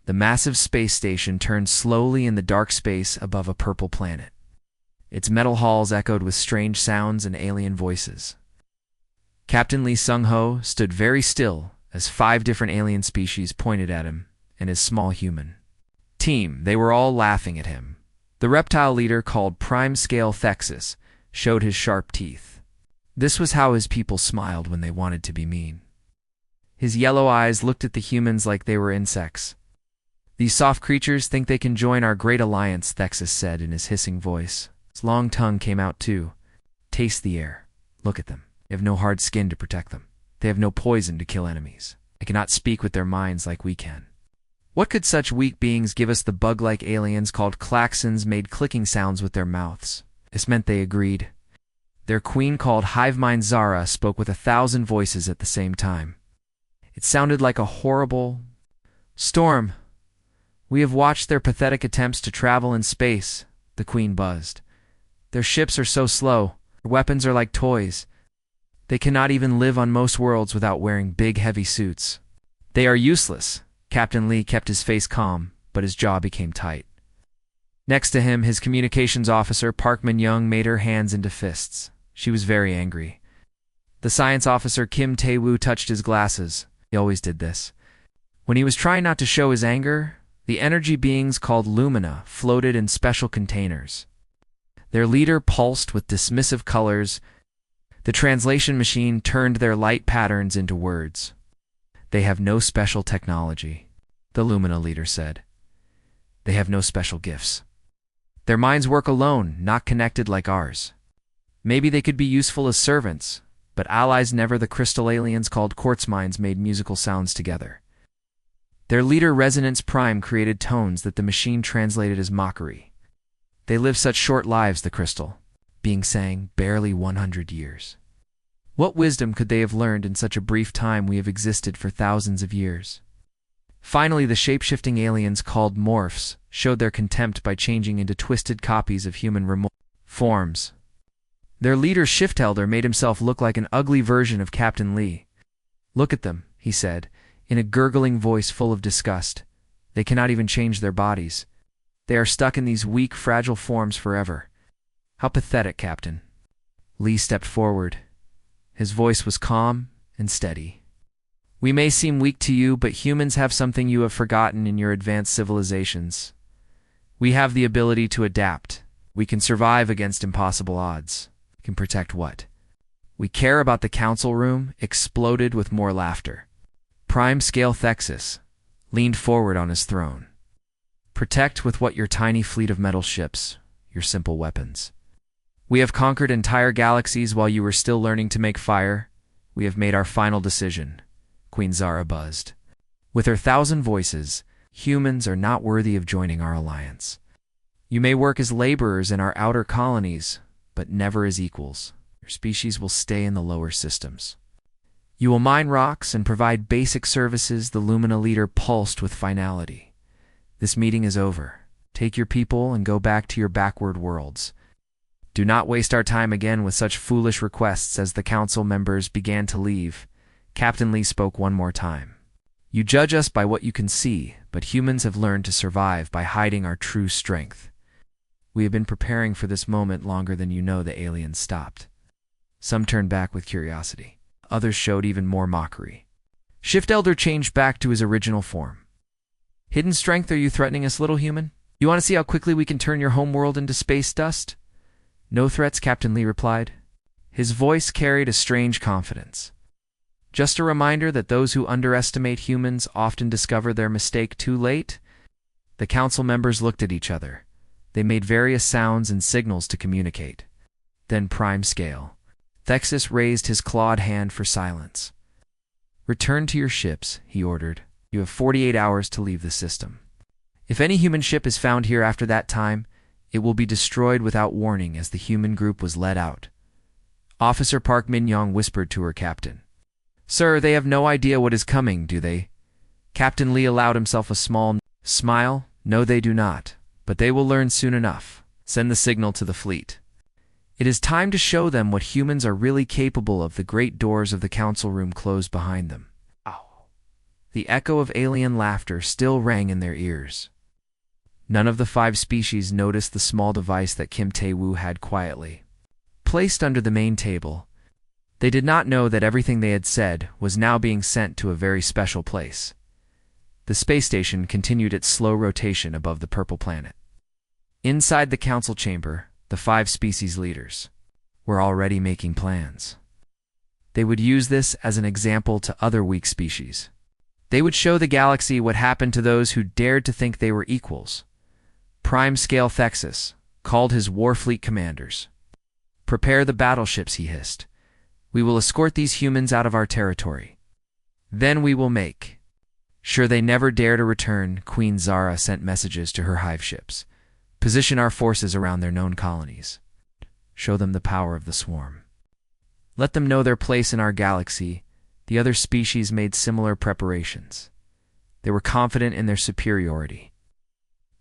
The massive space station turned slowly in the dark space above a purple planet. Its metal halls echoed with strange sounds and alien voices. Captain Lee Sung-ho stood very still as 5 different alien species pointed at him and his small human team. They were all laughing at him. The reptile leader, called Prime Scale Thexus, showed his sharp teeth. This was how his people smiled when they wanted to be mean. His yellow eyes looked at the humans like they were insects. "These soft creatures think they can join our great alliance," Thexus said in his hissing voice. His long tongue came out too. "Taste the air. Look at them. They have no hard skin to protect them. They have no poison to kill enemies. They cannot speak with their minds like we can. What could such weak beings give us?" The bug-like aliens called klaxons made clicking sounds with their mouths. This meant they agreed. Their queen, called Hivemind Zara, spoke with 1,000 voices at the same time. It sounded like a horrible storm. "We have watched their pathetic attempts to travel in space," the queen buzzed. "Their ships are so slow. Their weapons are like toys. They cannot even live on most worlds without wearing big, heavy suits. They are useless." Captain Lee kept his face calm, but his jaw became tight. Next to him, his communications officer, Park Min-young, made her hands into fists. She was very angry. The science officer, Kim Tae-woo, touched his glasses. He always did this. When he was trying not to show his anger, the energy beings called Lumina floated in special containers. Their leader pulsed with dismissive colors. The translation machine turned their light patterns into words. "They have no special technology," the Lumina leader said. "They have no special gifts. Their minds work alone, not connected like ours. Maybe they could be useful as servants, but allies never." The crystal aliens called quartz minds made musical sounds together. Their leader, Resonance Prime, created tones that the machine translated as mockery. "They live such short lives," the crystal being sang, "barely 100 years. What wisdom could they have learned in such a brief time? We have existed for thousands of years." Finally, the shape-shifting aliens called Morphs showed their contempt by changing into twisted copies of human forms. Their leader, Shift Elder, made himself look like an ugly version of Captain Lee. "Look at them," he said, in a gurgling voice full of disgust. "They cannot even change their bodies. They are stuck in these weak, fragile forms forever. How pathetic, Captain." Lee stepped forward. His voice was calm and steady. "We may seem weak to you, but humans have something you have forgotten in your advanced civilizations. We have the ability to adapt. We can survive against impossible odds. We can protect what? We care about." The council room exploded with more laughter. Prime Scale Thexus leaned forward on his throne. "Protect with what? Your tiny fleet of metal ships, your simple weapons. We have conquered entire galaxies while you were still learning to make fire. We have made our final decision," Queen Zara buzzed. With her 1,000 voices, "Humans are not worthy of joining our alliance. You may work as laborers in our outer colonies, but never as equals. Your species will stay in the lower systems. You will mine rocks and provide basic services." The Lumina leader pulsed with finality. "This meeting is over. Take your people and go back to your backward worlds. Do not waste our time again with such foolish requests." As the council members began to leave, Captain Lee spoke one more time. "You judge us by what you can see, but humans have learned to survive by hiding our true strength. We have been preparing for this moment longer than you know." The aliens stopped. Some turned back with curiosity. Others showed even more mockery. Shift Elder changed back to his original form. "Hidden strength? Are you threatening us, little human? You want to see how quickly we can turn your home world into space dust?" "No threats," Captain Lee replied. His voice carried a strange confidence. "Just a reminder that those who underestimate humans often discover their mistake too late." The council members looked at each other. They made various sounds and signals to communicate. Then Prime Scale Thexus raised his clawed hand for silence. "Return to your ships," he ordered. "You have 48 hours to leave the system. If any human ship is found here after that time, it will be destroyed without warning." As the human group was led out, Officer Park Min-young whispered to her captain. "Sir, they have no idea what is coming, do they?" Captain Lee allowed himself a small smile. "No, they do not, but they will learn soon enough. Send the signal to the fleet. It is time to show them what humans are really capable of." The great doors of the council room closed behind them. "Ow!" the echo of alien laughter still rang in their ears. None of the 5 species noticed the small device that Kim Tae-woo had quietly placed under the main table. They did not know that everything they had said was now being sent to a very special place. The space station continued its slow rotation above the purple planet. Inside the council chamber, the 5 species leaders were already making plans. They would use this as an example to other weak species. They would show the galaxy what happened to those who dared to think they were equals. Prime-scale Thexus called his warfleet commanders. "Prepare the battleships," he hissed. "We will escort these humans out of our territory. Then we will make sure they never dare to return." Queen Zara sent messages to her hive ships. "Position our forces around their known colonies. Show them the power of the swarm. Let them know their place in our galaxy." The other species made similar preparations. They were confident in their superiority.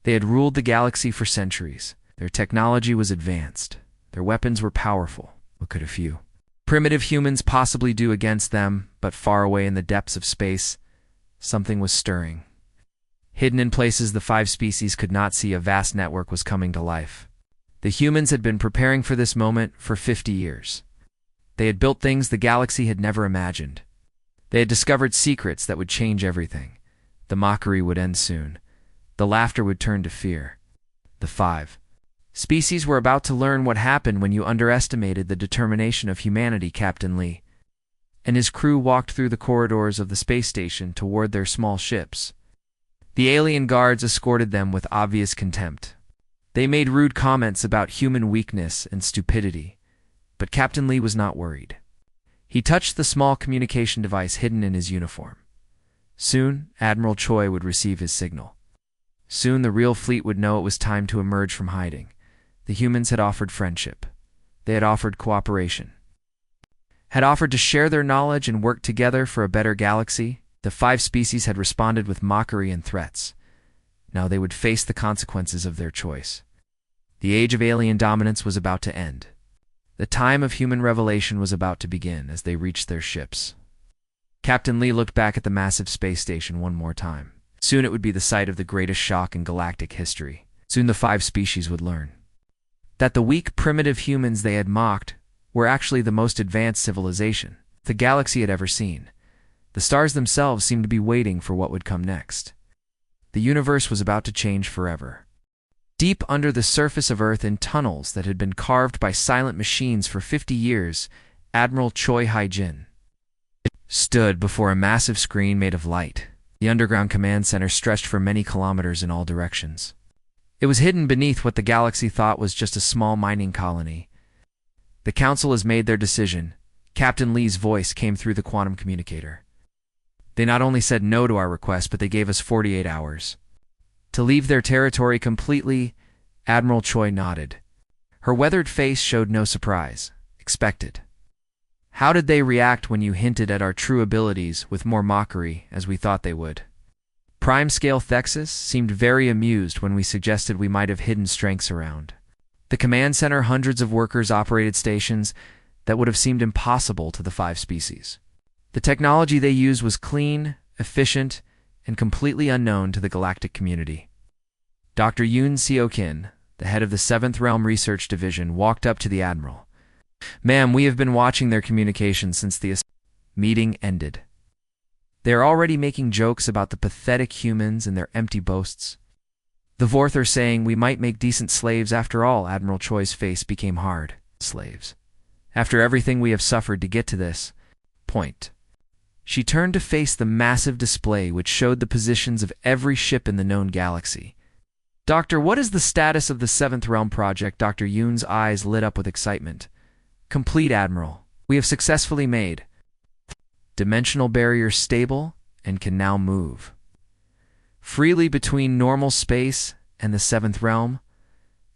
They had ruled the galaxy for centuries. Their technology was advanced. Their weapons were powerful. What could a few primitive humans possibly do against them? But far away in the depths of space, something was stirring. Hidden in places the 5 species could not see, a vast network was coming to life. The humans had been preparing for this moment for 50 years. They had built things the galaxy had never imagined. They had discovered secrets that would change everything. The mockery would end soon. The laughter would turn to fear. The 5 species were about to learn what happened when you underestimated the determination of humanity. Captain Lee and his crew walked through the corridors of the space station toward their small ships. The alien guards escorted them with obvious contempt. They made rude comments about human weakness and stupidity, but Captain Lee was not worried. He touched the small communication device hidden in his uniform. Soon, Admiral Choi would receive his signal. Soon the real fleet would know it was time to emerge from hiding. The humans had offered friendship. They had offered cooperation. Had offered to share their knowledge and work together for a better galaxy. The 5 species had responded with mockery and threats. Now they would face the consequences of their choice. The age of alien dominance was about to end. The time of human revelation was about to begin as they reached their ships. Captain Lee looked back at the massive space station one more time. Soon it would be the site of the greatest shock in galactic history. Soon the 5 species would learn that the weak, primitive humans they had mocked were actually the most advanced civilization the galaxy had ever seen. The stars themselves seemed to be waiting for what would come next. The universe was about to change forever. Deep under the surface of Earth, in tunnels that had been carved by silent machines for 50 years, Admiral Choi Hae-jin stood before a massive screen made of light. The underground command center stretched for many kilometers in all directions. It was hidden beneath what the galaxy thought was just a small mining colony. "The Council has made their decision." Captain Lee's voice came through the quantum communicator. "They not only said no to our request, but they gave us 48 hours. To leave their territory completely." Admiral Choi nodded. Her weathered face showed no surprise. "Expected." "How did they react when you hinted at our true abilities with more mockery, as we thought they would?" Prime-scale Thexus seemed very amused when we suggested we might have hidden strengths around the command center. Hundreds of workers operated stations that would have seemed impossible to the 5 species. The technology they used was clean, efficient, and completely unknown to the galactic community. Dr. Yoon Seo-kin, the head of the 7th Realm Research Division, walked up to the Admiral. "Ma'am, we have been watching their communications since the meeting ended. They are already making jokes about the pathetic humans and their empty boasts. The Vorth are saying we might make decent slaves after all." Admiral Choi's face became hard. "Slaves? After everything we have suffered to get to this point." She turned to face the massive display which showed the positions of every ship in the known galaxy. "Doctor, what is the status of the 7th Realm project?" Dr. Yoon's eyes lit up with excitement. "Complete, Admiral. We have successfully made dimensional barriers stable and can now move freely between normal space and the 7th Realm.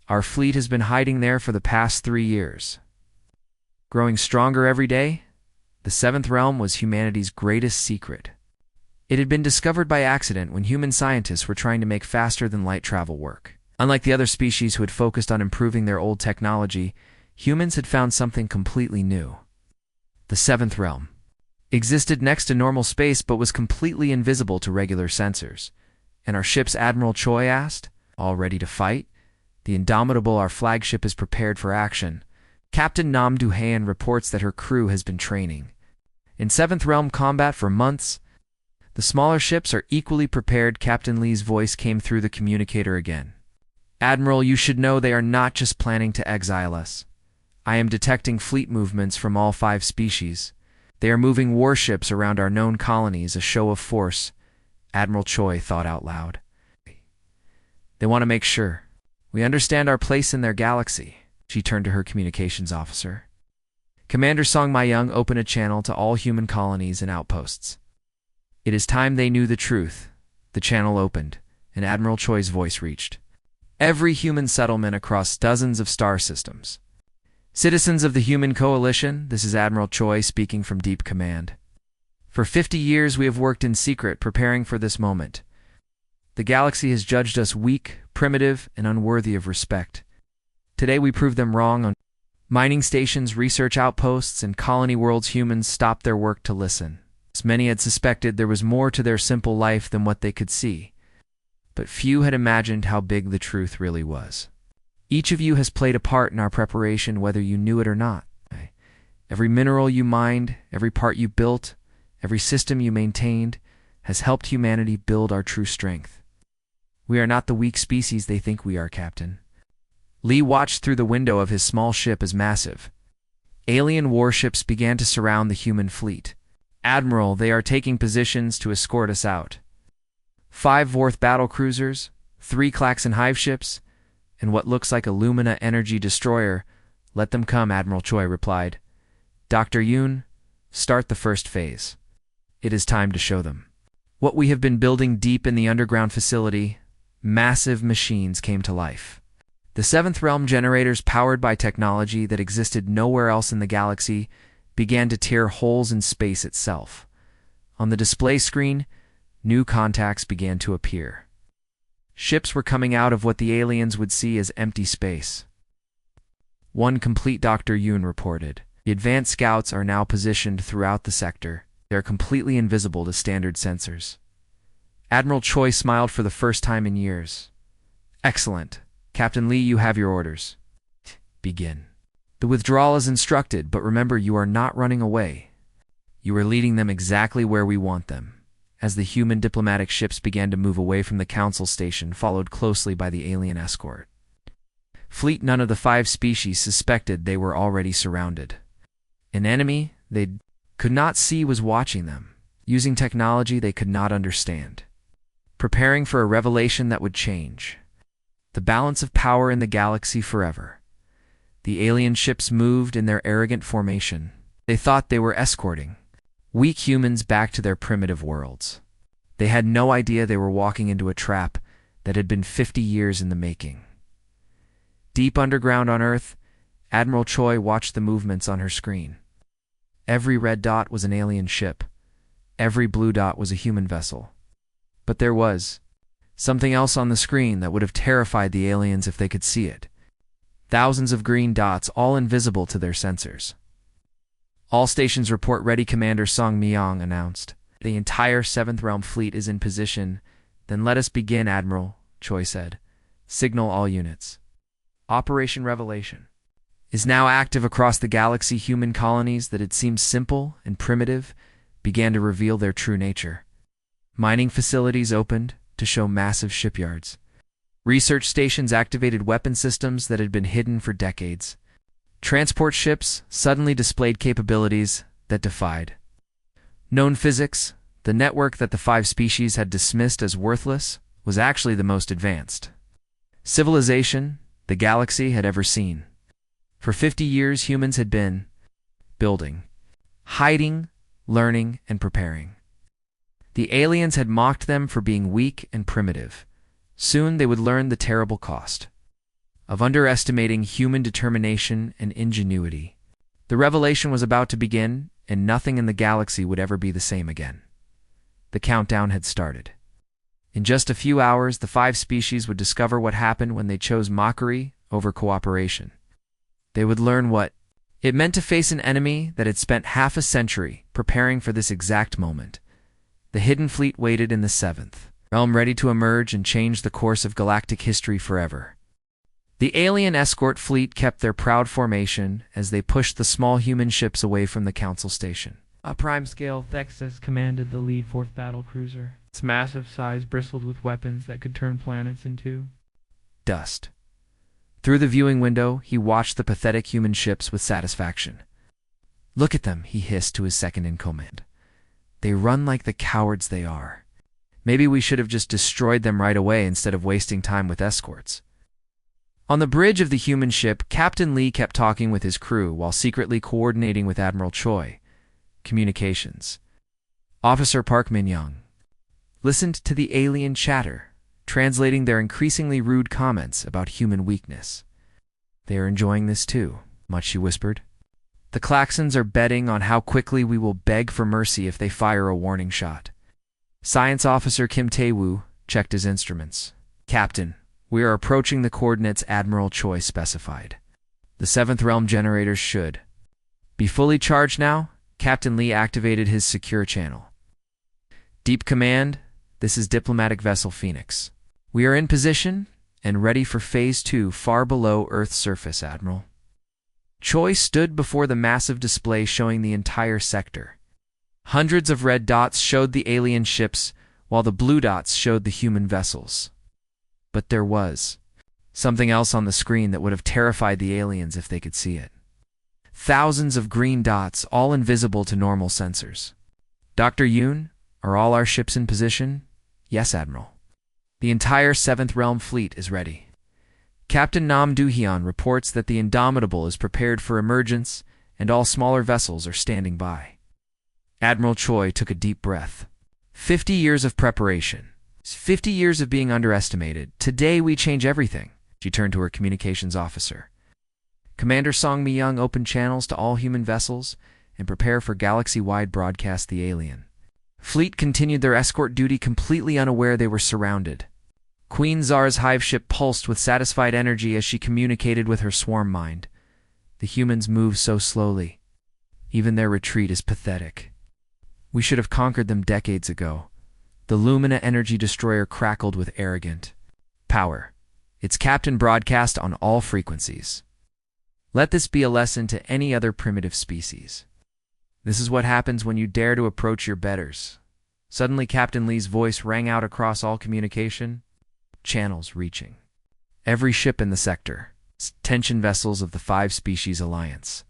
Our fleet has been hiding there for the past 3 years. Growing stronger every day, the 7th Realm was humanity's greatest secret. It had been discovered by accident when human scientists were trying to make faster-than-light travel work. Unlike the other species who had focused on improving their old technology, humans had found something completely new. The 7th Realm. existed next to normal space but was completely invisible to regular sensors. And our ship's Admiral Choi asked, "All ready to fight?" The Indomitable, our flagship, is prepared for action. Captain Nam Du-haen reports that her crew has been training in Seventh Realm combat for months. The smaller ships are equally prepared. Captain Lee's voice came through the communicator again. "Admiral, you should know they are not just planning to exile us. I am detecting fleet movements from all 5 species. They are moving warships around our known colonies, a show of force." Admiral Choi thought out loud. "They want to make sure we understand our place in their galaxy." She turned to her communications officer. "Commander Song Mayung, open a channel to all human colonies and outposts." It is time they knew the truth. The channel opened, and Admiral Choi's voice reached every human settlement across dozens of star systems. "Citizens of the Human Coalition, this is Admiral Choi speaking from Deep Command. For 50 years we have worked in secret, preparing for this moment. The galaxy has judged us weak, primitive, and unworthy of respect. Today we prove them wrong. On mining stations, research outposts, and colony worlds, humans stopped their work to listen. As many had suspected, there was more to their simple life than what they could see. But few had imagined how big the truth really was. Each of you has played a part in our preparation, whether you knew it or not. Every mineral you mined, every part you built, every system you maintained has helped humanity build our true strength. We are not the weak species they think we are, Captain." Lee watched through the window of his small ship as massive alien warships began to surround the human fleet. "Admiral, they are taking positions to escort us out. 5 Vorth battlecruisers, 3 Klaxon hive ships, and what looks like a Lumina energy destroyer. Let them come," Admiral Choi replied. "Dr. Yoon, start the first phase. It is time to show them what we have been building deep in the underground facility." Massive machines came to life. The 7th Realm generators, powered by technology that existed nowhere else in the galaxy, began to tear holes in space itself. On the display screen, new contacts began to appear. Ships were coming out of what the aliens would see as empty space. "One complete," Dr. Yoon reported. "The advanced scouts are now positioned throughout the sector. They are completely invisible to standard sensors." Admiral Choi smiled for the first time in years. "Excellent. Captain Lee, you have your orders. Begin." "The withdrawal is instructed, but remember, you are not running away. You are leading them exactly where we want them." As the human diplomatic ships began to move away from the council station, followed closely by the alien escort fleet, none of the 5 species suspected they were already surrounded. An enemy they could not see was watching them, using technology they could not understand, preparing for a revelation that would change the balance of power in the galaxy forever. The alien ships moved in their arrogant formation. They thought they were escorting weak humans back to their primitive worlds. They had no idea they were walking into a trap that had been 50 years in the making. Deep underground on Earth, Admiral Choi watched the movements on her screen. Every red dot was an alien ship. Every blue dot was a human vessel. But there was something else on the screen that would have terrified the aliens if they could see it. Thousands of green dots, all invisible to their sensors. "All stations report ready," Commander Song Myong announced. "The entire 7th Realm fleet is in position." "Then let us begin," Admiral Choi said. "Signal all units. Operation Revelation is now active across the galaxy." Human colonies that had seemed simple and primitive began to reveal their true nature. Mining facilities opened to show massive shipyards. Research stations activated weapon systems that had been hidden for decades. Transport ships suddenly displayed capabilities that defied known physics. The network that the 5 species had dismissed as worthless was actually the most advanced civilization the galaxy had ever seen. For 50 years, humans had been building, hiding, learning, and preparing. The aliens had mocked them for being weak and primitive. Soon they would learn the terrible cost of underestimating human determination and ingenuity. The revelation was about to begin, and nothing in the galaxy would ever be the same again. The countdown had started. In just a few hours, the 5 species would discover what happened when they chose mockery over cooperation. They would learn what It meant to face an enemy that had spent half a century preparing for this exact moment. The hidden fleet waited in the seventh realm, ready to emerge and change the course of galactic history forever. The alien escort fleet kept their proud formation as they pushed the small human ships away from the Council Station. A prime-scale Thexus commanded the lead fourth battle cruiser. Its massive size bristled with weapons that could turn planets into dust. Through the viewing window, he watched the pathetic human ships with satisfaction. "Look at them," he hissed to his second-in-command. "They run like the cowards they are. Maybe we should have just destroyed them right away instead of wasting time with escorts." On the bridge of the human ship, Captain Lee kept talking with his crew while secretly coordinating with Admiral Choi. Communications. Officer Park Min-young listened to the alien chatter, translating their increasingly rude comments about human weakness. "They are enjoying this too," much she whispered. "The Klaxons are betting on how quickly we will beg for mercy if they fire a warning shot." Science Officer Kim Tae-woo checked his instruments. "Captain, we are approaching the coordinates Admiral Choi specified. The seventh realm generators should be fully charged now." Captain Lee activated his secure channel. "Deep Command, this is Diplomatic Vessel Phoenix. We are in position and ready for Phase 2 far below Earth's surface, Admiral." Choi stood before the massive display showing the entire sector. Hundreds of red dots showed the alien ships, while the blue dots showed the human vessels. But there was something else on the screen that would have terrified the aliens if they could see it. Thousands of green dots, all invisible to normal sensors. "Dr. Yoon, are all our ships in position?" "Yes, Admiral. The entire Seventh Realm fleet is ready." Captain Nam Do-hyun reports that the Indomitable is prepared for emergence and all smaller vessels are standing by. Admiral Choi took a deep breath. 50 years of preparation. 50 years of being underestimated. Today we change everything. She turned to her communications officer. "Commander Song Mi-young, open channels to all human vessels and prepare for galaxy-wide broadcast the alien." Fleet continued their escort duty completely unaware they were surrounded. Queen Zara's hive ship pulsed with satisfied energy as she communicated with her swarm mind. "The humans move so slowly. Even their retreat is pathetic. We should have conquered them decades ago." The Lumina energy destroyer crackled with arrogant power. Its captain broadcast on all frequencies. "Let this be a lesson to any other primitive species. This is what happens when you dare to approach your betters." Suddenly, Captain Lee's voice rang out across all communication channels, reaching every ship in the sector. "Tension vessels of the 5-species alliance.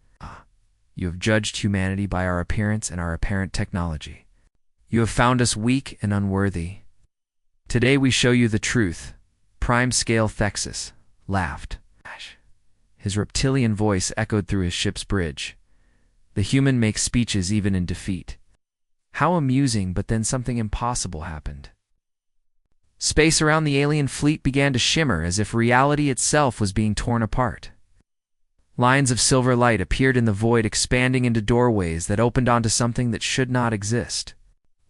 You have judged humanity by our appearance and our apparent technology. You have found us weak and unworthy. Today we show you the truth." Prime-scale Thexus laughed. His reptilian voice echoed through his ship's bridge. "The human makes speeches even in defeat." How amusing, but then something impossible happened. Space around the alien fleet began to shimmer as if reality itself was being torn apart. Lines of silver light appeared in the void, expanding into doorways that opened onto something that should not exist.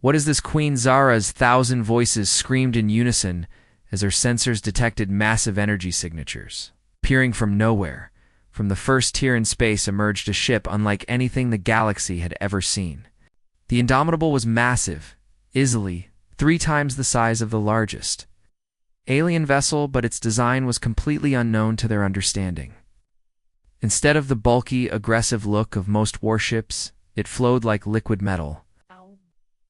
"What is this?" Queen Zara's 1,000 voices screamed in unison as her sensors detected massive energy signatures. Appearing from nowhere, from the first tier in space emerged a ship unlike anything the galaxy had ever seen. The Indomitable was massive, easily 3 times the size of the largest alien vessel, but its design was completely unknown to their understanding. Instead of the bulky, aggressive look of most warships, it flowed like liquid metal.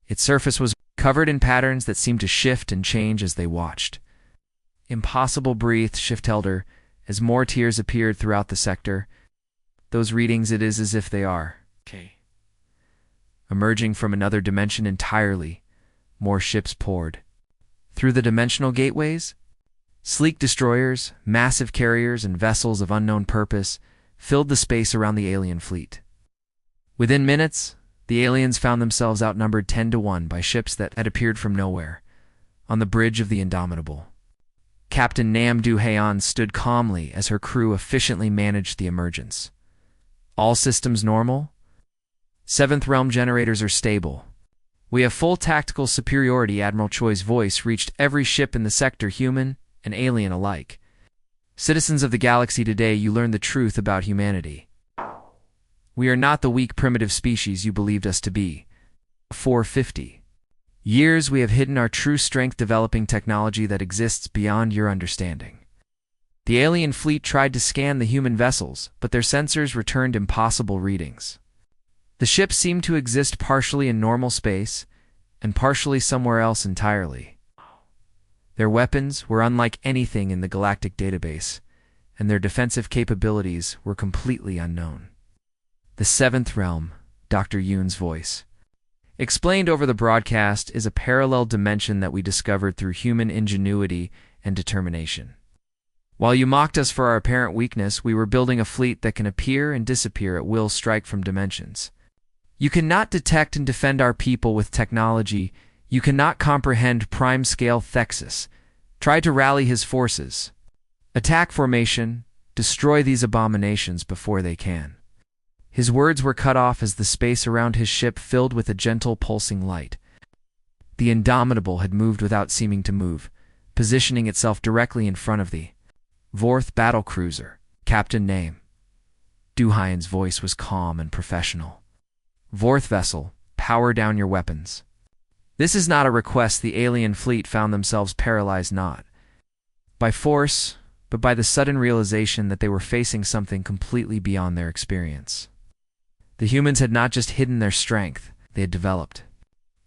Its surface was covered in patterns that seemed to shift and change as they watched. "Impossible," breathed Shiftelder as more tiers appeared throughout the sector. "Those readings, it is as if they are emerging from another dimension entirely." More ships poured through the dimensional gateways. Sleek destroyers, massive carriers, and vessels of unknown purpose filled the space around the alien fleet. Within minutes, the aliens found themselves outnumbered 10-1 by ships that had appeared from nowhere. On the bridge of the Indomitable, Captain Nam Do-hyun stood calmly as her crew efficiently managed the emergence. "All systems normal? Seventh Realm generators are stable. We have full tactical superiority." Admiral Choi's voice reached every ship in the sector, human and alien alike. "Citizens of the galaxy, today you learn the truth about humanity. We are not the weak primitive species you believed us to be. 450 years we have hidden our true strength, developing technology that exists beyond your understanding. The alien fleet tried to scan the human vessels, but their sensors returned impossible readings. The ships seemed to exist partially in normal space and partially somewhere else entirely. Their weapons were unlike anything in the Galactic database, and their defensive capabilities were completely unknown. The Seventh Realm, Dr. Yoon's voice, explained over the broadcast, is a parallel dimension that we discovered through human ingenuity and determination. While you mocked us for our apparent weakness, we were building a fleet that can appear and disappear at will, strike from dimensions. You cannot detect and defend our people with technology. You cannot comprehend prime-scale Thexus. Try to rally his forces. Attack formation. Destroy these abominations before they can. His words were cut off as the space around his ship filled with a gentle pulsing light. The Indomitable had moved without seeming to move, positioning itself directly in front of the Vorth battlecruiser. Captain name. Duhyan's voice was calm and professional. Vorth vessel, power down your weapons. This is not a request. The alien fleet found themselves paralyzed not by force, but by the sudden realization that they were facing something completely beyond their experience. The humans had not just hidden their strength, they had developed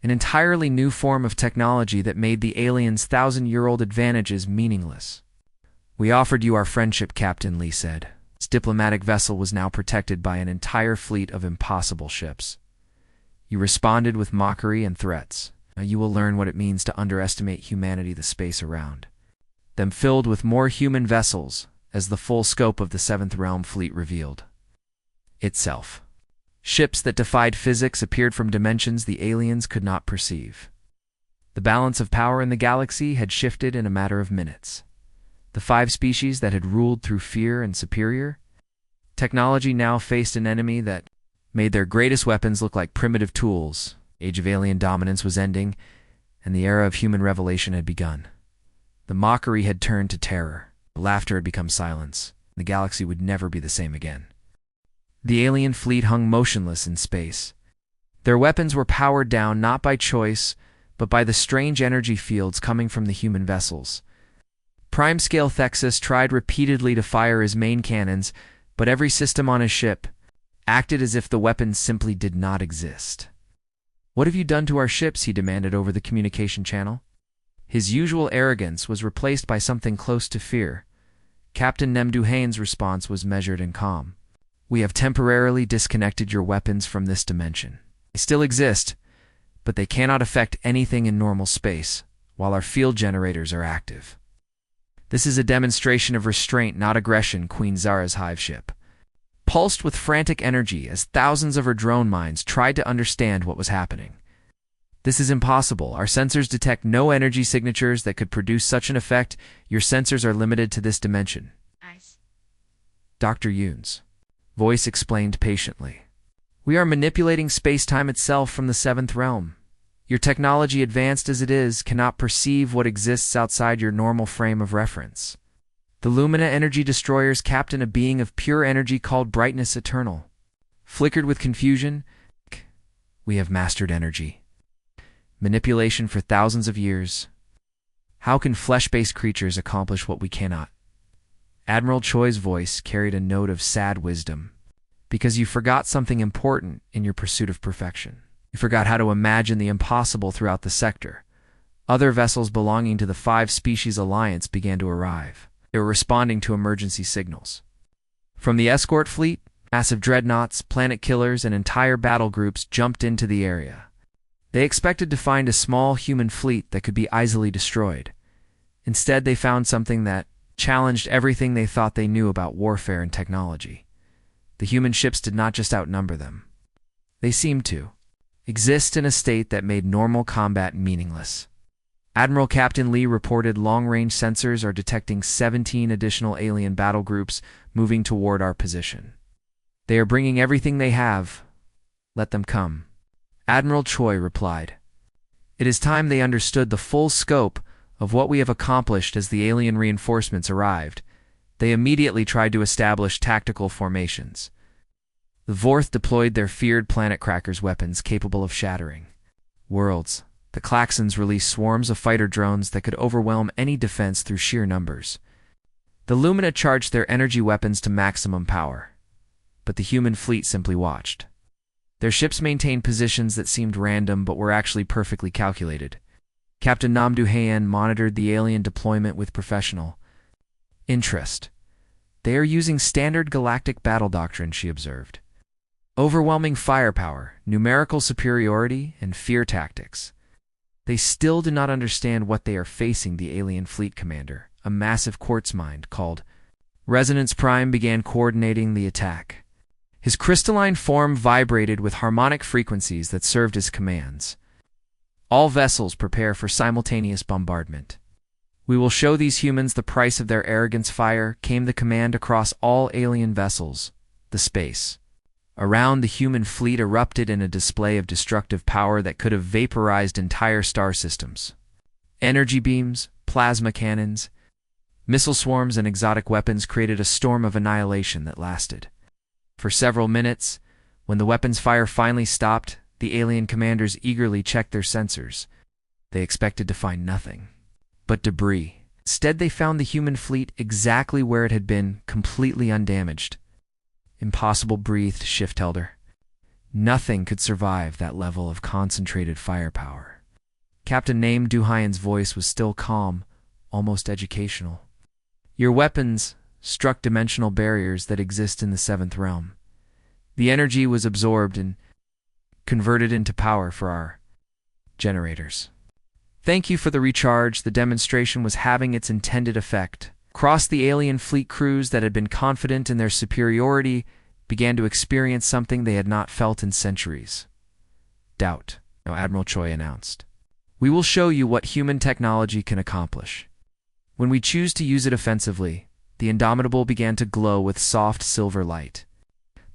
an entirely new form of technology that made the aliens' thousand-year-old advantages meaningless. We offered you our friendship, Captain Lee said. Its diplomatic vessel was now protected by an entire fleet of impossible ships. You responded with mockery and threats. Now you will learn what it means to underestimate humanity, the space around them filled with more human vessels, as the full scope of the Seventh Realm fleet revealed itself. Ships that defied physics appeared from dimensions the aliens could not perceive. The balance of power in the galaxy had shifted in a matter of minutes. The 5 species that had ruled through fear and superior technology now faced an enemy that made their greatest weapons look like primitive tools. Age of alien dominance was ending, and the era of human revelation had begun. The mockery had turned to terror. The laughter had become silence. The galaxy would never be the same again. The alien fleet hung motionless in space. Their weapons were powered down not by choice, but by the strange energy fields coming from the human vessels. Prime-scale Thexus tried repeatedly to fire his main cannons, but every system on his ship acted as if the weapons simply did not exist. "What have you done to our ships?" he demanded over the communication channel. His usual arrogance was replaced by something close to fear. Captain Duhyan's response was measured and calm. "We have temporarily disconnected your weapons from this dimension. They still exist, but they cannot affect anything in normal space, while our field generators are active. This is a demonstration of restraint, not aggression," Queen Zara's hive ship pulsed with frantic energy as thousands of her drone minds tried to understand what was happening. "This is impossible. Our sensors detect no energy signatures that could produce such an effect. Your sensors are limited to this dimension." Dr. Yoon's voice explained patiently. "We are manipulating space-time itself from the Seventh Realm. Your technology, advanced as it is, cannot perceive what exists outside your normal frame of reference. The Lumina energy destroyers, Captain, a being of pure energy called Brightness Eternal, flickered with confusion. We have mastered energy manipulation for thousands of years. How can flesh-based creatures accomplish what we cannot?" Admiral Choi's voice carried a note of sad wisdom. "Because you forgot something important in your pursuit of perfection. You forgot how to imagine the impossible throughout the sector. Other vessels belonging to the 5-species alliance began to arrive. They were responding to emergency signals. From the escort fleet, massive dreadnoughts, planet killers, and entire battle groups jumped into the area. They expected to find a small human fleet that could be easily destroyed. Instead, they found something that challenged everything they thought they knew about warfare and technology. The human ships did not just outnumber them. They seemed to exist in a state that made normal combat meaningless. Admiral Captain Lee reported long-range sensors are detecting 17 additional alien battle groups moving toward our position. They are bringing everything they have. Let them come." Admiral Choi replied. It is time they understood the full scope of what we have accomplished. As the alien reinforcements arrived, they immediately tried to establish tactical formations. The Vorth deployed their feared planet crackers weapons capable of shattering worlds. The Klaxons released swarms of fighter drones that could overwhelm any defense through sheer numbers. The Lumina charged their energy weapons to maximum power, but the human fleet simply watched. Their ships maintained positions that seemed random but were actually perfectly calculated. Captain Namdu Hayan monitored the alien deployment with professional interest. "They are using standard galactic battle doctrine," she observed. "Overwhelming firepower, numerical superiority, and fear tactics. They still do not understand what they are facing." The alien fleet commander, a massive quartz mind called Resonance Prime, began coordinating the attack. His crystalline form vibrated with harmonic frequencies that served as commands. "All vessels prepare for simultaneous bombardment. We will show these humans the price of their arrogance." Fire came the command across all alien vessels. The space around the human fleet erupted in a display of destructive power that could have vaporized entire star systems. Energy beams, plasma cannons, missile swarms, and exotic weapons created a storm of annihilation that lasted for several minutes. When the weapons fire finally stopped, the alien commanders eagerly checked their sensors. They expected to find nothing but debris. Instead, they found the human fleet exactly where it had been, completely undamaged. "Impossible," breathed Shiftelder. "Nothing could survive that level of concentrated firepower." Captain Namdu Hayan's voice was still calm, almost educational. "Your weapons struck dimensional barriers that exist in the seventh realm. The energy was absorbed and converted into power for our generators. Thank you for the recharge." The demonstration was having its intended effect. Across the alien fleet, crews that had been confident in their superiority began to experience something they had not felt in centuries. Doubt. Admiral Choi announced. "We will show you what human technology can accomplish. When we choose to use it offensively." The Indomitable began to glow with soft silver light.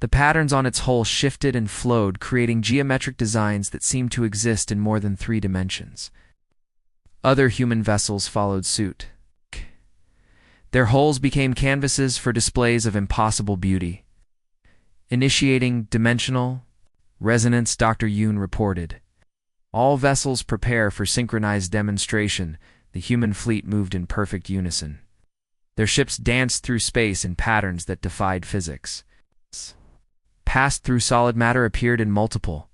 The patterns on its hull shifted and flowed, creating geometric designs that seemed to exist in more than 3 dimensions. Other human vessels followed suit. Their hulls became canvases for displays of impossible beauty. "Initiating dimensional resonance," Dr. Yoon reported. "All vessels prepare for synchronized demonstration." The human fleet moved in perfect unison. Their ships danced through space in patterns that defied physics. Passed through solid matter, appeared in multiple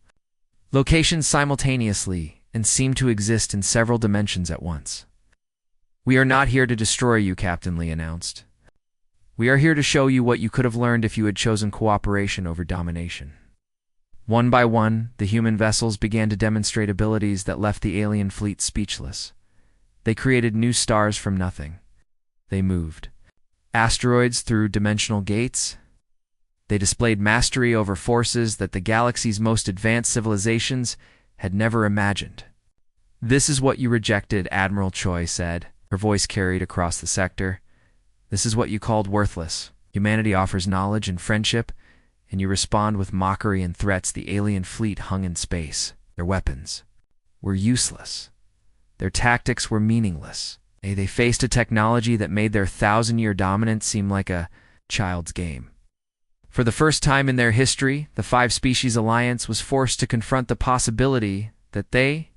locations simultaneously, and seemed to exist in several dimensions at once. "We are not here to destroy you," Captain Lee announced. "We are here to show you what you could have learned if you had chosen cooperation over domination." One by one, the human vessels began to demonstrate abilities that left the alien fleet speechless. They created new stars from nothing. They moved asteroids through dimensional gates. They displayed mastery over forces that the galaxy's most advanced civilizations had never imagined. "This is what you rejected," Admiral Choi said. Her voice carried across the sector. "This is what you called worthless. Humanity offers knowledge and friendship, and you respond with mockery and threats." The alien fleet hung in space. Their weapons were useless. Their tactics were meaningless. They faced a technology that made their 1,000-year dominance seem like a child's game. For the first time in their history, the 5-species alliance was forced to confront the possibility that they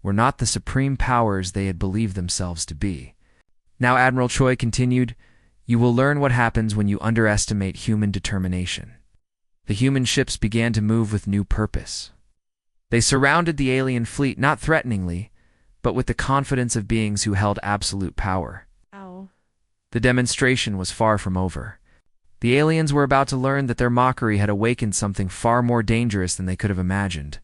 were not the supreme powers they had believed themselves to be. Now, Admiral Choi continued, "You will learn what happens when you underestimate human determination." The human ships began to move with new purpose. They surrounded the alien fleet, not threateningly, but with the confidence of beings who held absolute power. Ow. The demonstration was far from over. The aliens were about to learn that their mockery had awakened something far more dangerous than they could have imagined.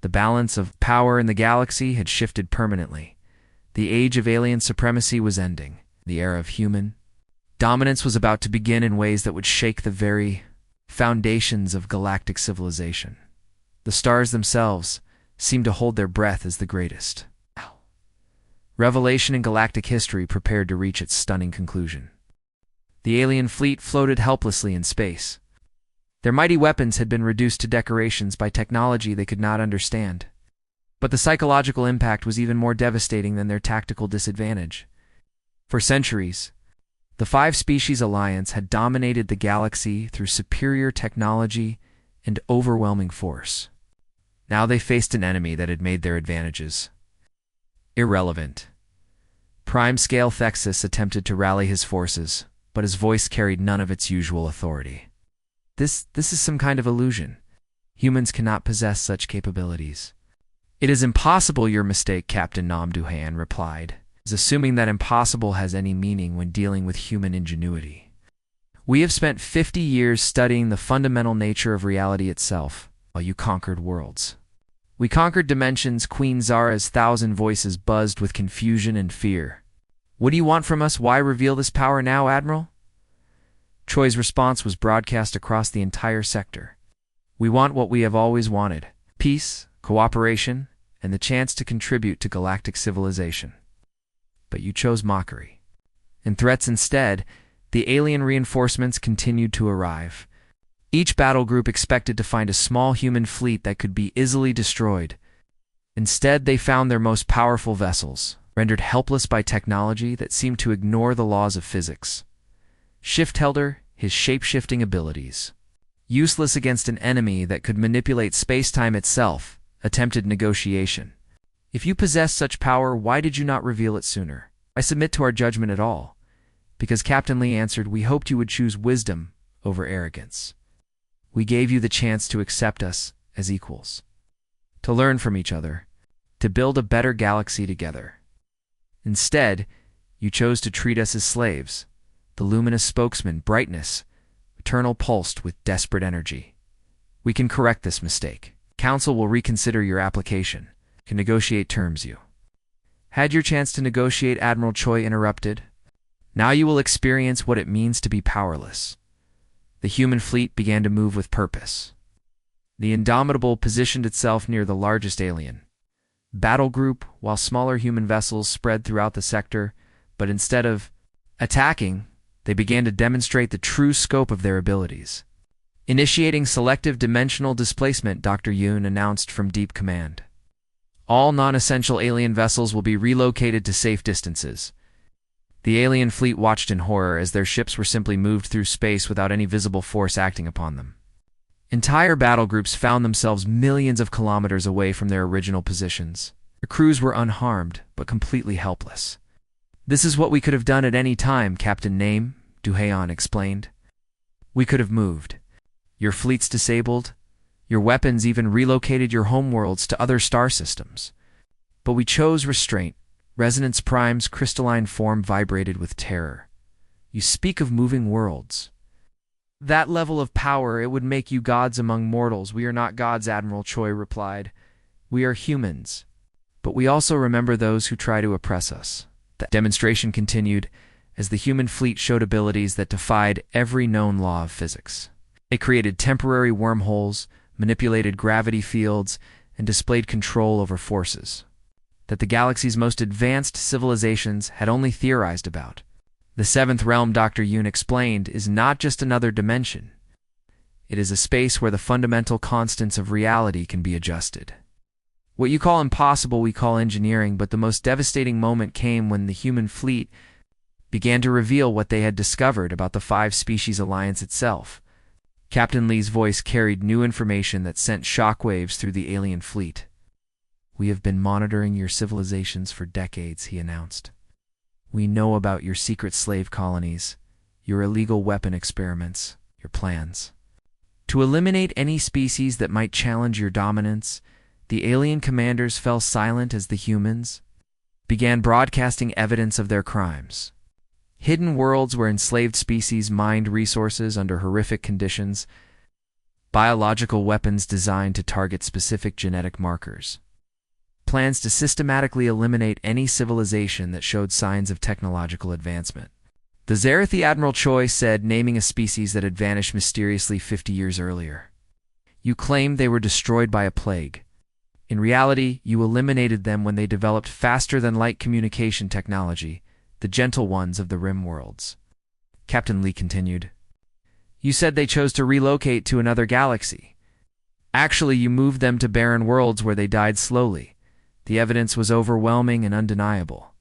The balance of power in the galaxy had shifted permanently. The age of alien supremacy was ending. The era of human dominance was about to begin in ways that would shake the very foundations of galactic civilization. The stars themselves seemed to hold their breath as the greatest revelation in galactic history prepared to reach its stunning conclusion. The alien fleet floated helplessly in space. Their mighty weapons had been reduced to decorations by technology they could not understand. But the psychological impact was even more devastating than their tactical disadvantage. For centuries, the 5-species alliance had dominated the galaxy through superior technology and overwhelming force. Now they faced an enemy that had made their advantages irrelevant. Prime-scale Thexus attempted to rally his forces, but his voice carried none of its usual authority. This is some kind of illusion. Humans cannot possess such capabilities. It is impossible. Your mistake, Captain Nam Duhan replied, is assuming that impossible has any meaning when dealing with human ingenuity. We have spent 50 years studying the fundamental nature of reality itself, while you conquered worlds. We conquered dimensions. Queen Zara's 1,000 voices buzzed with confusion and fear. What do you want from us? Why reveal this power now, Admiral? Choi's response was broadcast across the entire sector. We want what we have always wanted: peace, cooperation, and the chance to contribute to galactic civilization. But you chose mockery and threats instead. The alien reinforcements continued to arrive. Each battle group expected to find a small human fleet that could be easily destroyed. Instead, they found their most powerful vessels, rendered helpless by technology that seemed to ignore the laws of physics. Shifthelder, his shape-shifting abilities, useless against an enemy that could manipulate space-time itself, attempted negotiation. If you possess such power, why did you not reveal it sooner? I submit to our judgment at all. Because Captain Lee answered, we hoped you would choose wisdom over arrogance. We gave you the chance to accept us as equals, to learn from each other, to build a better galaxy together. Instead, you chose to treat us as slaves, the luminous spokesman, brightness, eternal pulsed with desperate energy. We can correct this mistake. Council will reconsider your application, can negotiate terms. You had your chance to negotiate, Admiral Choi interrupted. Now you will experience what it means to be powerless. The human fleet began to move with purpose. The Indomitable positioned itself near the largest alien battle group, while smaller human vessels spread throughout the sector, but instead of attacking, they began to demonstrate the true scope of their abilities. Initiating selective dimensional displacement, Dr. Yoon announced from Deep Command. All non-essential alien vessels will be relocated to safe distances. The alien fleet watched in horror as their ships were simply moved through space without any visible force acting upon them. Entire battle groups found themselves millions of kilometers away from their original positions. The crews were unharmed, but completely helpless. This is what we could have done at any time, Captain Nam Duhan explained. We could have moved your fleets disabled, your weapons even relocated your homeworlds to other star systems. But we chose restraint. Resonance Prime's crystalline form vibrated with terror. You speak of moving worlds. That level of power, it would make you gods among mortals. We are not gods, Admiral Choi replied. We are humans. But we also remember those who try to oppress us. The demonstration continued as the human fleet showed abilities that defied every known law of physics. It created temporary wormholes, manipulated gravity fields, and displayed control over forces that the galaxy's most advanced civilizations had only theorized about. The seventh realm, Dr. Yoon explained, is not just another dimension. It is a space where the fundamental constants of reality can be adjusted. What you call impossible, we call engineering, but the most devastating moment came when the human fleet began to reveal what they had discovered about the five-species alliance itself. Captain Lee's voice carried new information that sent shockwaves through the alien fleet. We have been monitoring your civilizations for decades, he announced. We know about your secret slave colonies, your illegal weapon experiments, your plans to eliminate any species that might challenge your dominance. The alien commanders fell silent as the humans began broadcasting evidence of their crimes. Hidden worlds where enslaved species mined resources under horrific conditions, biological weapons designed to target specific genetic markers, plans to systematically eliminate any civilization that showed signs of technological advancement. The Zarathi, Admiral Choi said, naming a species that had vanished mysteriously 50 years earlier. You claimed they were destroyed by a plague. In reality, you eliminated them when they developed faster-than-light communication technology, the gentle ones of the Rim worlds. Captain Lee continued. You said they chose to relocate to another galaxy. Actually, you moved them to barren worlds where they died slowly. The evidence was overwhelming and undeniable.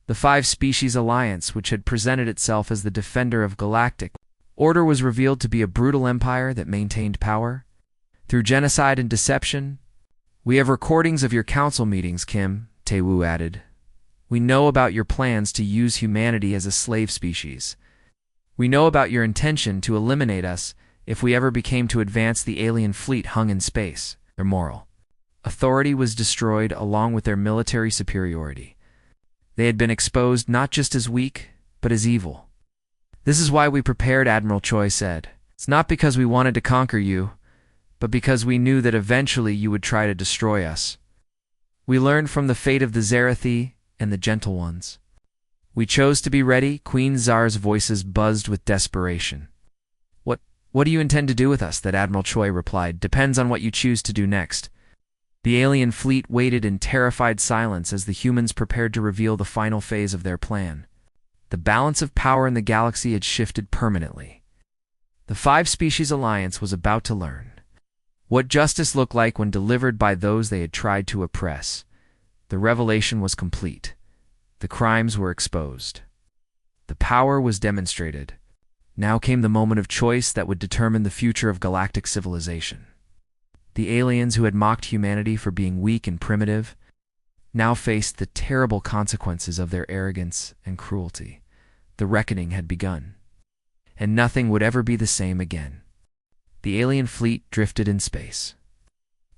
The five-species alliance, which had presented itself as the defender of Galactic order, was revealed to be a brutal empire that maintained power Through genocide and deception? We have recordings of your council meetings, Kim, Taewoo added. We know about your plans to use humanity as a slave species. We know about your intention to eliminate us if we ever became to advance the alien fleet hung in space. Their moral authority was destroyed along with their military superiority. They had been exposed not just as weak, but as evil. This is why we prepared, Admiral Choi said. It's not because we wanted to conquer you, but because we knew that eventually you would try to destroy us. We learned from the fate of the Zarathi and the Gentle Ones. We chose to be ready. Queen Zar's voices buzzed with desperation. What do you intend to do with us? That Admiral Choi replied. Depends on what you choose to do next. The alien fleet waited in terrified silence as the humans prepared to reveal the final phase of their plan. The balance of power in the galaxy had shifted permanently. The five-species alliance was about to learn what justice looked like when delivered by those they had tried to oppress. The revelation was complete. The crimes were exposed. The power was demonstrated. Now came the moment of choice that would determine the future of galactic civilization. The aliens who had mocked humanity for being weak and primitive now faced the terrible consequences of their arrogance and cruelty. The reckoning had begun, and nothing would ever be the same again. The alien fleet drifted in space.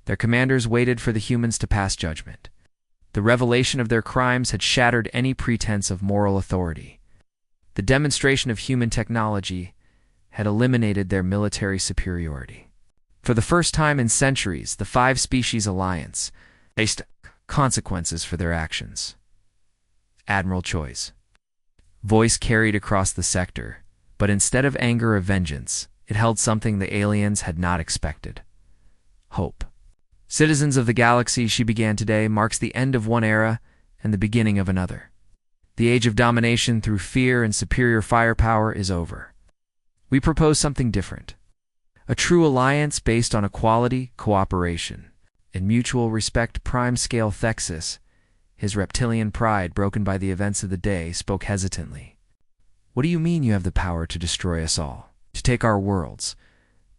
Their commanders waited for the humans to pass judgment. The revelation of their crimes had shattered any pretense of moral authority. The demonstration of human technology had eliminated their military superiority. For the first time in centuries, the five-species alliance faced consequences for their actions. Admiral Choi's voice carried across the sector, but instead of anger or vengeance, it held something the aliens had not expected: hope. Citizens of the galaxy, she began today, marks the end of one era and the beginning of another. The age of domination through fear and superior firepower is over. We propose something different. A true alliance based on equality, cooperation, and mutual respect. Prime-scale Thexus, his reptilian pride broken by the events of the day, spoke hesitantly. What do you mean you have the power to destroy us all, to take our worlds,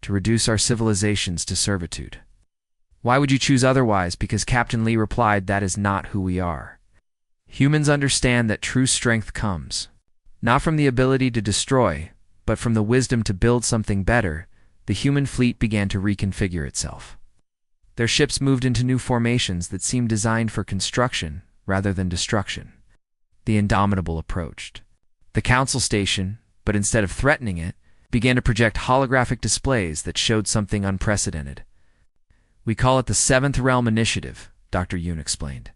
to reduce our civilizations to servitude? Why would you choose otherwise? Because Captain Lee replied, that is not who we are. Humans understand that true strength comes not from the ability to destroy, but from the wisdom to build something better. The human fleet began to reconfigure itself. Their ships moved into new formations that seemed designed for construction rather than destruction. The Indomitable approached the council station, but instead of threatening it, began to project holographic displays that showed something unprecedented. We call it the Seventh Realm Initiative, Dr. Yoon explained.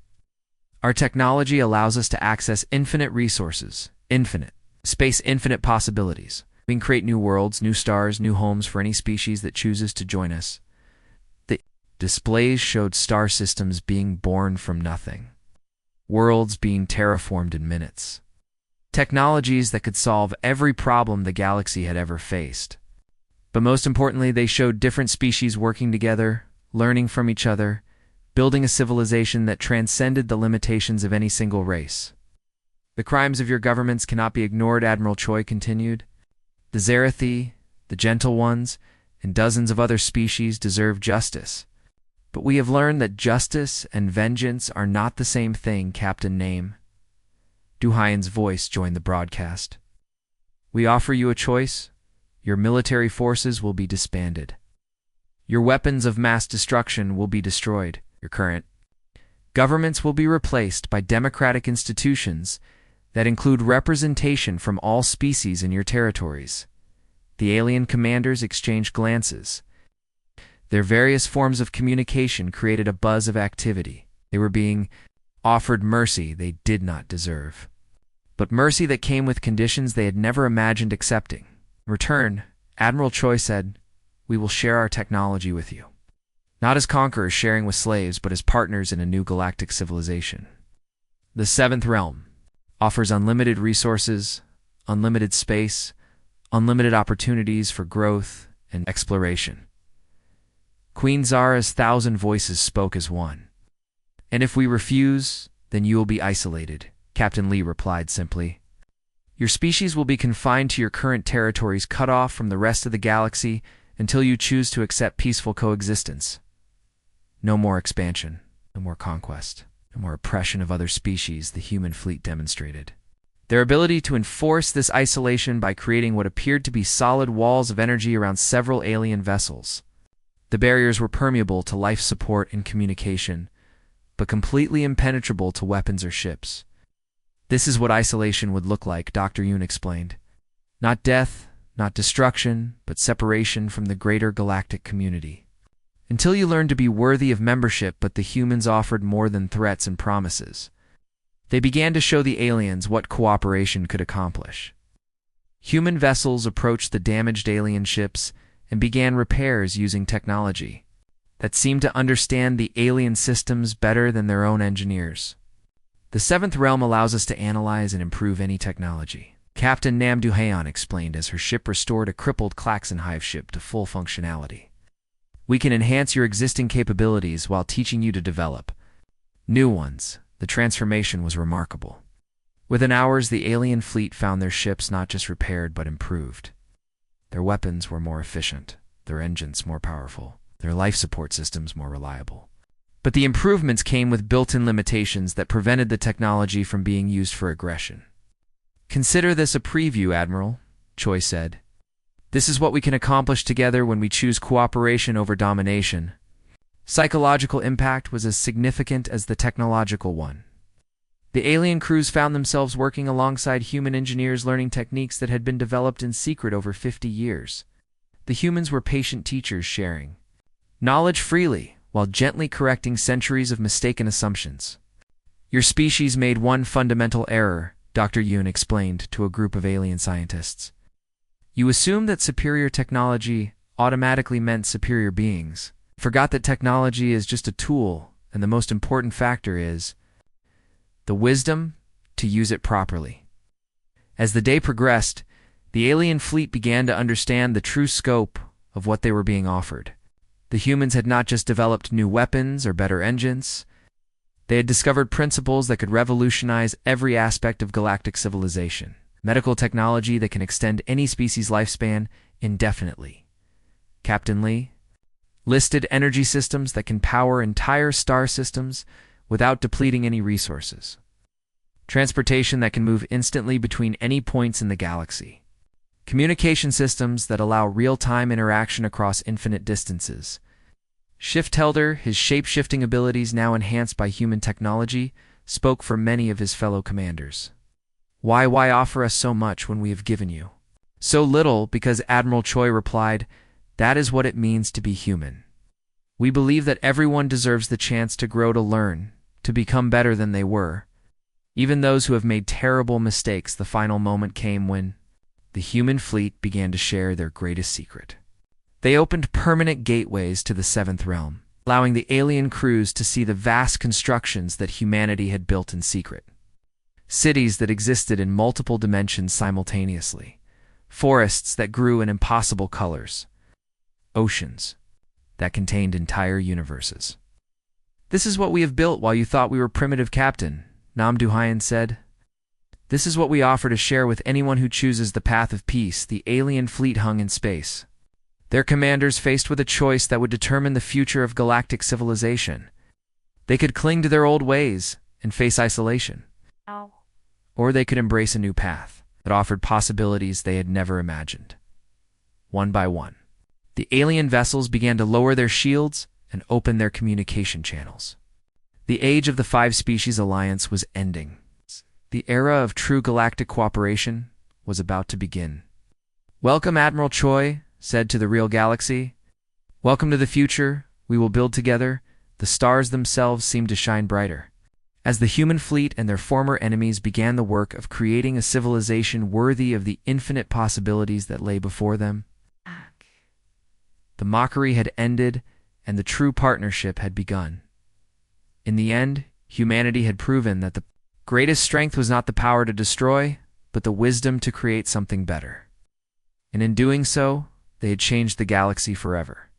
Our technology allows us to access infinite resources, infinite space, infinite possibilities. We can create new worlds, new stars, new homes for any species that chooses to join us. The displays showed star systems being born from nothing, worlds being terraformed in minutes, technologies that could solve every problem the galaxy had ever faced. But most importantly, they showed different species working together, learning from each other, building a civilization that transcended the limitations of any single race. The crimes of your governments cannot be ignored, Admiral Choi continued. The Zarathi, the Gentle Ones, and dozens of other species deserve justice. But we have learned that justice and vengeance are not the same thing, Captain Name. Du Hyan's voice joined the broadcast. We offer you a choice. Your military forces will be disbanded. Your weapons of mass destruction will be destroyed. Your current governments will be replaced by democratic institutions that include representation from all species in your territories. The alien commanders exchanged glances. Their various forms of communication created a buzz of activity. They were being offered mercy they did not deserve, but mercy that came with conditions they had never imagined accepting. In return, Admiral Choi said, we will share our technology with you. Not as conquerors sharing with slaves, but as partners in a new galactic civilization. The Seventh Realm offers unlimited resources, unlimited space, unlimited opportunities for growth and exploration. Queen Zara's 1,000 voices spoke as one. And if we refuse, then you will be isolated, Captain Lee replied simply. Your species will be confined to your current territories, cut off from the rest of the galaxy, until you choose to accept peaceful coexistence. No more expansion, no more conquest, no more oppression of other species, the human fleet demonstrated their ability to enforce this isolation by creating what appeared to be solid walls of energy around several alien vessels. The barriers were permeable to life support and communication, but completely impenetrable to weapons or ships. This is what isolation would look like, Dr. Yoon explained. Not death, not destruction, but separation from the greater galactic community. Until you learn to be worthy of membership, but the humans offered more than threats and promises. They began to show the aliens what cooperation could accomplish. Human vessels approached the damaged alien ships and began repairs using technology that seemed to understand the alien systems better than their own engineers. The seventh realm allows us to analyze and improve any technology, Captain Nam Do-haeon explained as her ship restored a crippled Klaxon Hive ship to full functionality. We can enhance your existing capabilities while teaching you to develop new ones. The transformation was remarkable. Within hours, the alien fleet found their ships not just repaired but improved. Their weapons were more efficient, their engines more powerful, their life support systems more reliable. But the improvements came with built-in limitations that prevented the technology from being used for aggression. Consider this a preview, Admiral, Choi said. This is what we can accomplish together when we choose cooperation over domination. Psychological impact was as significant as the technological one. The alien crews found themselves working alongside human engineers learning techniques that had been developed in secret over 50 years. The humans were patient teachers sharing knowledge freely while gently correcting centuries of mistaken assumptions. Your species made one fundamental error, Dr. Yoon explained to a group of alien scientists. You assumed that superior technology automatically meant superior beings. Forgot that technology is just a tool, and the most important factor is the wisdom to use it properly. As the day progressed, the alien fleet began to understand the true scope of what they were being offered. The humans had not just developed new weapons or better engines. They had discovered principles that could revolutionize every aspect of galactic civilization. Medical technology that can extend any species' lifespan indefinitely. Captain Lee listed energy systems that can power entire star systems without depleting any resources. Transportation that can move instantly between any points in the galaxy. Communication systems that allow real-time interaction across infinite distances. Shift-Helder, his shape-shifting abilities now enhanced by human technology, spoke for many of his fellow commanders. Why offer us so much when we have given you so little? Because Admiral Choi replied, that is what it means to be human. We believe that everyone deserves the chance to grow, to learn, to become better than they were. Even those who have made terrible mistakes. The final moment came when the human fleet began to share their greatest secret. They opened permanent gateways to the seventh realm, allowing the alien crews to see the vast constructions that humanity had built in secret. Cities that existed in multiple dimensions simultaneously. Forests that grew in impossible colors. Oceans that contained entire universes. This is what we have built while you thought we were primitive, Captain, Nam Do-haeon said. This is what we offer to share with anyone who chooses the path of peace. The alien fleet hung in space, their commanders faced with a choice that would determine the future of galactic civilization. They could cling to their old ways and face isolation. Or they could embrace a new path that offered possibilities they had never imagined. One by one, the alien vessels began to lower their shields and open their communication channels. The age of the five-species alliance was ending. The era of true galactic cooperation was about to begin. Welcome, Admiral Choi said to the real galaxy. Welcome to the future we will build together. The stars themselves seemed to shine brighter as the human fleet and their former enemies began the work of creating a civilization worthy of the infinite possibilities that lay before them. The mockery had ended, and the true partnership had begun. In the end, humanity had proven that the greatest strength was not the power to destroy, but the wisdom to create something better. And in doing so, they had changed the galaxy forever.